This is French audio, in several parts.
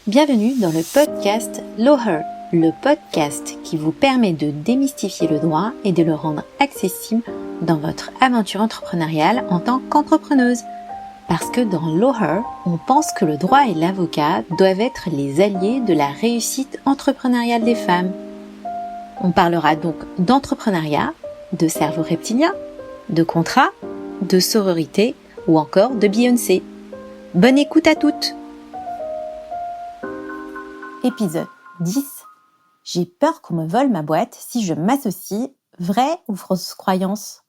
Bienvenue dans le podcast Lawher, le podcast qui vous permet de démystifier le droit et de le rendre accessible dans votre aventure entrepreneuriale en tant qu'entrepreneuse. Parce que dans Lawher, on pense que le droit et l'avocat doivent être les alliés de la réussite entrepreneuriale des femmes. On parlera donc d'entrepreneuriat, de cerveau reptilien, de contrat, de sororité ou encore de Beyoncé. Bonne écoute à toutes! Épisode 10. J'ai peur qu'on me vole ma boîte si je m'associe, vraie ou fausse croyance?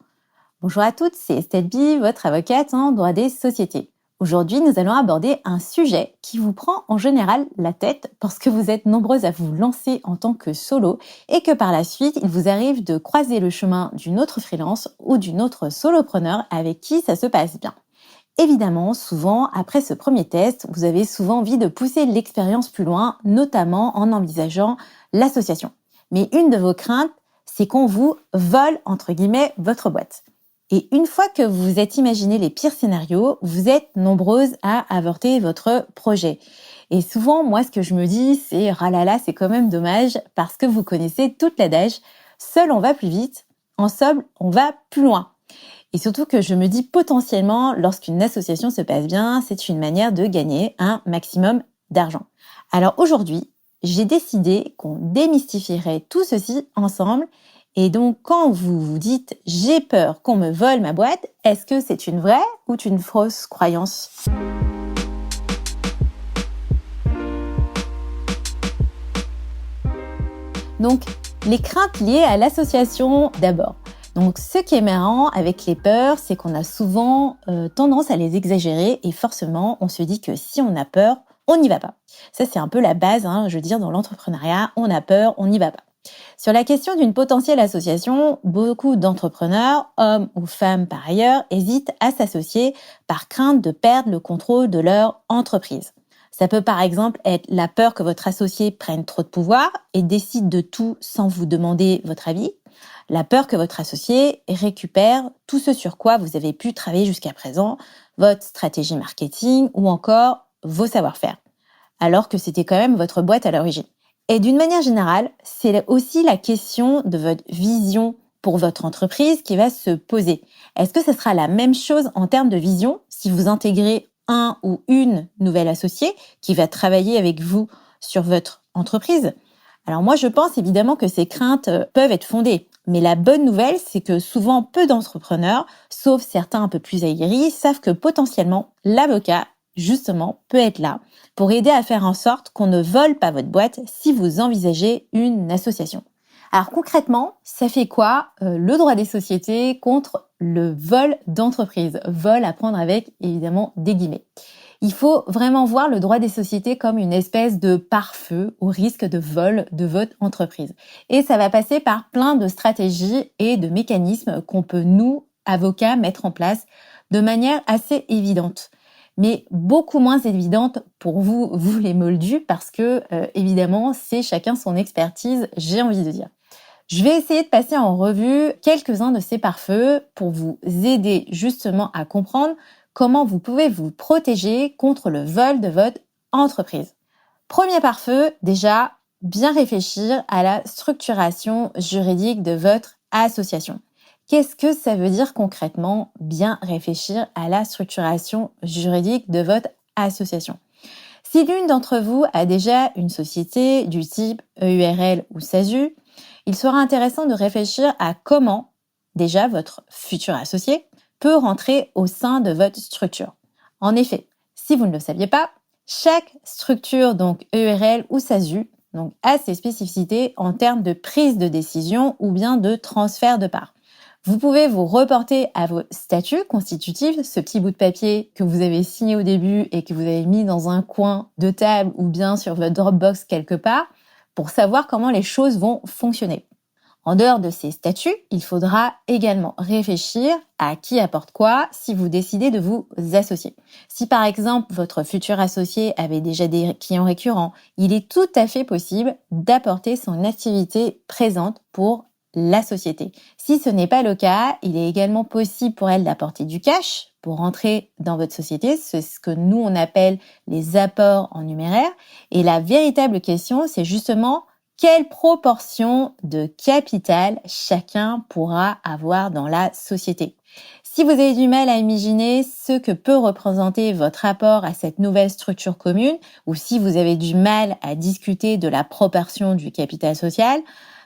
Bonjour à toutes, c'est Estelle B, votre avocate en droit des sociétés. Aujourd'hui, nous allons aborder un sujet qui vous prend en général la tête parce que vous êtes nombreuses à vous lancer en tant que solo et que par la suite, il vous arrive de croiser le chemin d'une autre freelance ou d'une autre solopreneur avec qui ça se passe bien. Évidemment, souvent, après ce premier test, vous avez souvent envie de pousser l'expérience plus loin, notamment en envisageant l'association. Mais une de vos craintes, c'est qu'on vous vole, entre guillemets, votre boîte. Et une fois que vous vous êtes imaginé les pires scénarios, vous êtes nombreuses à avorter votre projet. Et souvent, moi, ce que je me dis, c'est « Ah là là, c'est quand même dommage » parce que vous connaissez toute l'adage « Seul, on va plus vite, en somme, on va plus loin ». Et surtout que je me dis potentiellement, lorsqu'une association se passe bien, c'est une manière de gagner un maximum d'argent. Alors aujourd'hui, j'ai décidé qu'on démystifierait tout ceci ensemble. Et donc, quand vous vous dites « j'ai peur qu'on me vole ma boîte », est-ce que c'est une vraie ou une fausse croyance ? Donc, les craintes liées à l'association d'abord. Donc, ce qui est marrant avec les peurs, c'est qu'on a souvent tendance à les exagérer et forcément, on se dit que si on a peur, on n'y va pas. Ça, c'est un peu la base, je veux dire, dans l'entrepreneuriat, on a peur, on n'y va pas. Sur la question d'une potentielle association, beaucoup d'entrepreneurs, hommes ou femmes par ailleurs, hésitent à s'associer par crainte de perdre le contrôle de leur entreprise. Ça peut par exemple être la peur que votre associé prenne trop de pouvoir et décide de tout sans vous demander votre avis. La peur que votre associé récupère tout ce sur quoi vous avez pu travailler jusqu'à présent, votre stratégie marketing ou encore vos savoir-faire, alors que c'était quand même votre boîte à l'origine. Et d'une manière générale, c'est aussi la question de votre vision pour votre entreprise qui va se poser. Est-ce que ce sera la même chose en termes de vision si vous intégrez un ou une nouvelle associée qui va travailler avec vous sur votre entreprise? Alors moi, je pense évidemment que ces craintes peuvent être fondées. Mais la bonne nouvelle, c'est que souvent peu d'entrepreneurs, sauf certains un peu plus aguerris, savent que potentiellement l'avocat, justement, peut être là pour aider à faire en sorte qu'on ne vole pas votre boîte si vous envisagez une association. Alors concrètement, ça fait quoi le droit des sociétés contre le vol d'entreprise? Vol à prendre avec évidemment des guillemets. Il faut vraiment voir le droit des sociétés comme une espèce de pare-feu au risque de vol de votre entreprise. Et ça va passer par plein de stratégies et de mécanismes qu'on peut, nous, avocats, mettre en place de manière assez évidente. Mais beaucoup moins évidente pour vous les moldus, parce que, évidemment, c'est chacun son expertise, j'ai envie de dire. Je vais essayer de passer en revue quelques-uns de ces pare-feux pour vous aider justement à comprendre comment vous pouvez vous protéger contre le vol de votre entreprise. Premier pare-feu, déjà, bien réfléchir à la structuration juridique de votre association. Qu'est-ce que ça veut dire concrètement, bien réfléchir à la structuration juridique de votre association? Si l'une d'entre vous a déjà une société du type EURL ou SASU, il sera intéressant de réfléchir à comment, déjà, votre futur associé peut rentrer au sein de votre structure. En effet, si vous ne le saviez pas, chaque structure, donc EURL ou SASU, donc, a ses spécificités en termes de prise de décision ou bien de transfert de parts. Vous pouvez vous reporter à vos statuts constitutifs, ce petit bout de papier que vous avez signé au début et que vous avez mis dans un coin de table ou bien sur votre Dropbox quelque part pour savoir comment les choses vont fonctionner. En dehors de ces statuts, il faudra également réfléchir à qui apporte quoi si vous décidez de vous associer. Si par exemple votre futur associé avait déjà des clients récurrents, il est tout à fait possible d'apporter son activité présente pour la société. Si ce n'est pas le cas, il est également possible pour elle d'apporter du cash pour rentrer dans votre société. C'est ce que nous, on appelle les apports en numéraire. Et la véritable question, c'est justement quelle proportion de capital chacun pourra avoir dans la société. Si vous avez du mal à imaginer ce que peut représenter votre apport à cette nouvelle structure commune, ou si vous avez du mal à discuter de la proportion du capital social,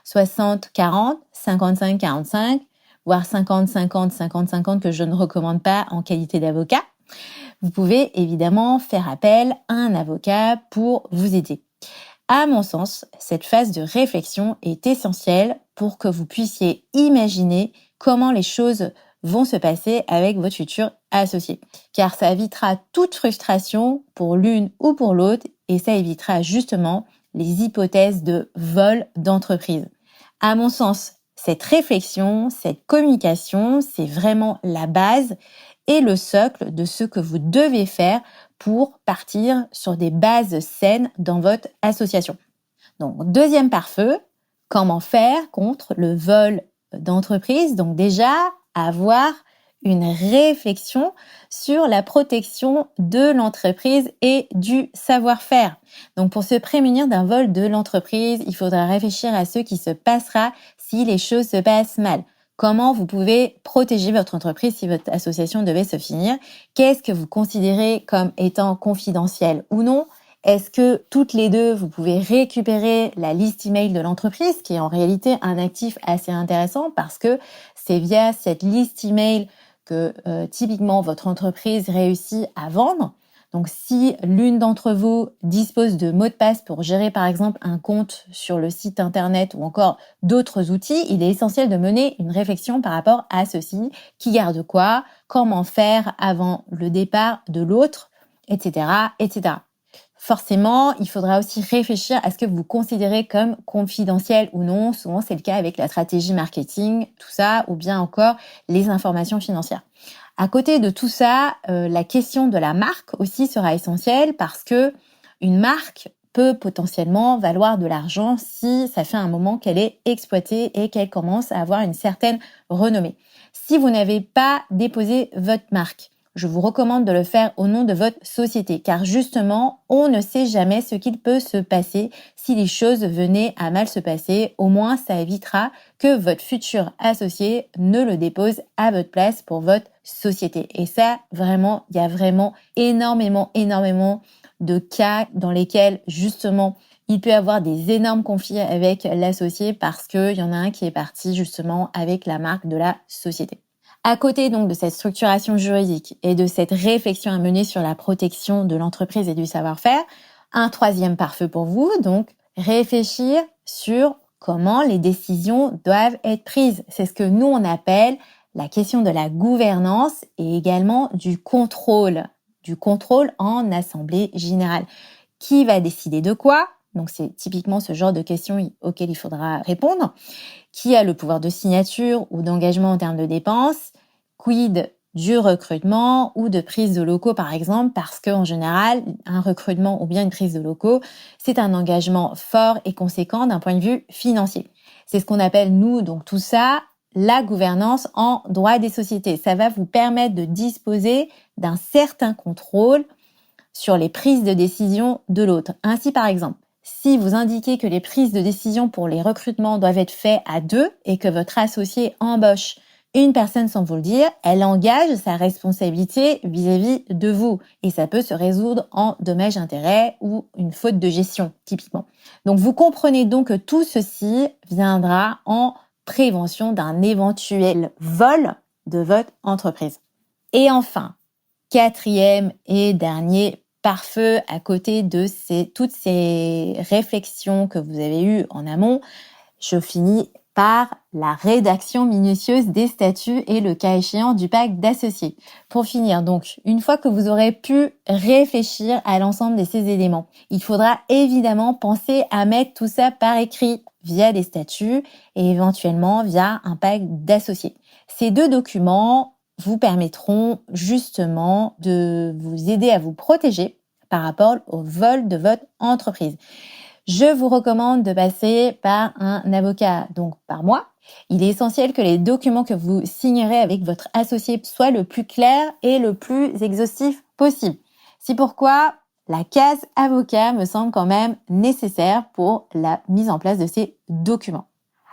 60-40, 55-45, voire 50-50, 50-50 que je ne recommande pas en qualité d'avocat, vous pouvez évidemment faire appel à un avocat pour vous aider. À mon sens, cette phase de réflexion est essentielle pour que vous puissiez imaginer comment les choses vont se passer avec votre futur associé. Car ça évitera toute frustration pour l'une ou pour l'autre et ça évitera justement les hypothèses de vol d'entreprise. À mon sens, cette réflexion, cette communication, c'est vraiment la base et le socle de ce que vous devez faire pour partir sur des bases saines dans votre association. Donc, deuxième pare-feu, comment faire contre le vol d'entreprise? Donc déjà, avoir une réflexion sur la protection de l'entreprise et du savoir-faire. Donc pour se prémunir d'un vol de l'entreprise, il faudra réfléchir à ce qui se passera si les choses se passent mal. Comment vous pouvez protéger votre entreprise si votre association devait se finir? Qu'est-ce que vous considérez comme étant confidentiel ou non? Est-ce que toutes les deux, vous pouvez récupérer la liste email de l'entreprise, qui est en réalité un actif assez intéressant parce que c'est via cette liste email que typiquement votre entreprise réussit à vendre. Donc si l'une d'entre vous dispose de mots de passe pour gérer par exemple un compte sur le site internet ou encore d'autres outils, il est essentiel de mener une réflexion par rapport à ceci, qui garde quoi, comment faire avant le départ de l'autre, etc., etc. Forcément, il faudra aussi réfléchir à ce que vous considérez comme confidentiel ou non. Souvent, c'est le cas avec la stratégie marketing, tout ça, ou bien encore les informations financières. À côté de tout ça, la question de la marque aussi sera essentielle parce que une marque peut potentiellement valoir de l'argent si ça fait un moment qu'elle est exploitée et qu'elle commence à avoir une certaine renommée. Si vous n'avez pas déposé votre marque, je vous recommande de le faire au nom de votre société, car justement, on ne sait jamais ce qu'il peut se passer si les choses venaient à mal se passer. Au moins, ça évitera que votre futur associé ne le dépose à votre place pour votre société. Et ça, vraiment, il y a vraiment énormément de cas dans lesquels, justement, il peut y avoir des énormes conflits avec l'associé parce qu'il y en a un qui est parti justement avec la marque de la société. À côté donc de cette structuration juridique et de cette réflexion à mener sur la protection de l'entreprise et du savoir-faire, un troisième pare-feu pour vous, donc réfléchir sur comment les décisions doivent être prises. C'est ce que nous on appelle la question de la gouvernance et également du contrôle en assemblée générale. Qui va décider de quoi? Donc c'est typiquement ce genre de questions auxquelles il faudra répondre. Qui a le pouvoir de signature ou d'engagement en termes de dépenses? Quid du recrutement ou de prise de locaux par exemple, parce qu'en général, un recrutement ou bien une prise de locaux, c'est un engagement fort et conséquent d'un point de vue financier. C'est ce qu'on appelle nous, donc tout ça, la gouvernance en droit des sociétés. Ça va vous permettre de disposer d'un certain contrôle sur les prises de décision de l'autre. Ainsi par exemple, si vous indiquez que les prises de décision pour les recrutements doivent être faites à deux et que votre associé embauche une personne sans vous le dire, elle engage sa responsabilité vis-à-vis de vous. Et ça peut se résoudre en dommages-intérêts ou une faute de gestion, typiquement. Donc vous comprenez donc que tout ceci viendra en prévention d'un éventuel vol de votre entreprise. Et enfin, quatrième et dernier pare-feu à côté de toutes ces réflexions que vous avez eues en amont, je finis par la rédaction minutieuse des statuts et le cas échéant du pacte d'associés. Pour finir, donc, une fois que vous aurez pu réfléchir à l'ensemble de ces éléments, il faudra évidemment penser à mettre tout ça par écrit via des statuts et éventuellement via un pacte d'associés. Ces deux documents vous permettront justement de vous aider à vous protéger par rapport au vol de votre entreprise. Je vous recommande de passer par un avocat, donc par moi, Il est essentiel que les documents que vous signerez avec votre associé soient le plus clairs et le plus exhaustifs possible. C'est pourquoi la case avocat me semble quand même nécessaire pour la mise en place de ces documents.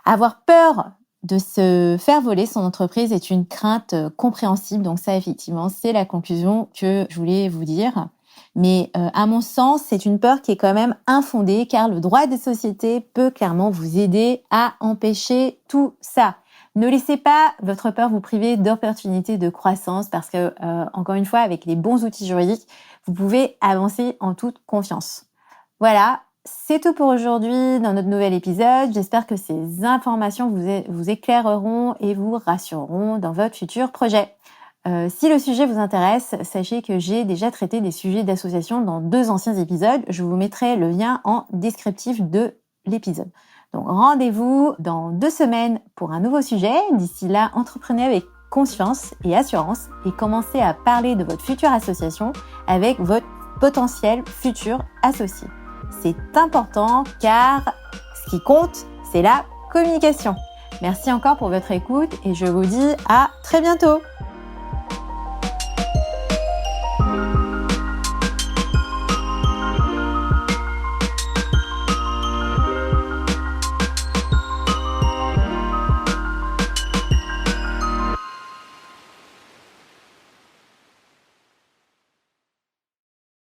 Avoir peur de se faire voler son entreprise est une crainte compréhensible. Donc ça, effectivement, c'est la conclusion que je voulais vous dire. Mais à mon sens, c'est une peur qui est quand même infondée car le droit des sociétés peut clairement vous aider à empêcher tout ça. Ne laissez pas votre peur vous priver d'opportunités de croissance parce que, encore une fois, avec les bons outils juridiques, vous pouvez avancer en toute confiance. Voilà, c'est tout pour aujourd'hui dans notre nouvel épisode. J'espère que ces informations vous éclaireront et vous rassureront dans votre futur projet. Si le sujet vous intéresse, sachez que j'ai déjà traité des sujets d'association dans 2 anciens épisodes. Je vous mettrai le lien en descriptif de l'épisode. Donc rendez-vous dans 2 semaines pour un nouveau sujet. D'ici là, entreprenez avec confiance et assurance et commencez à parler de votre future association avec votre potentiel futur associé. C'est important car ce qui compte, c'est la communication. Merci encore pour votre écoute et je vous dis à très bientôt.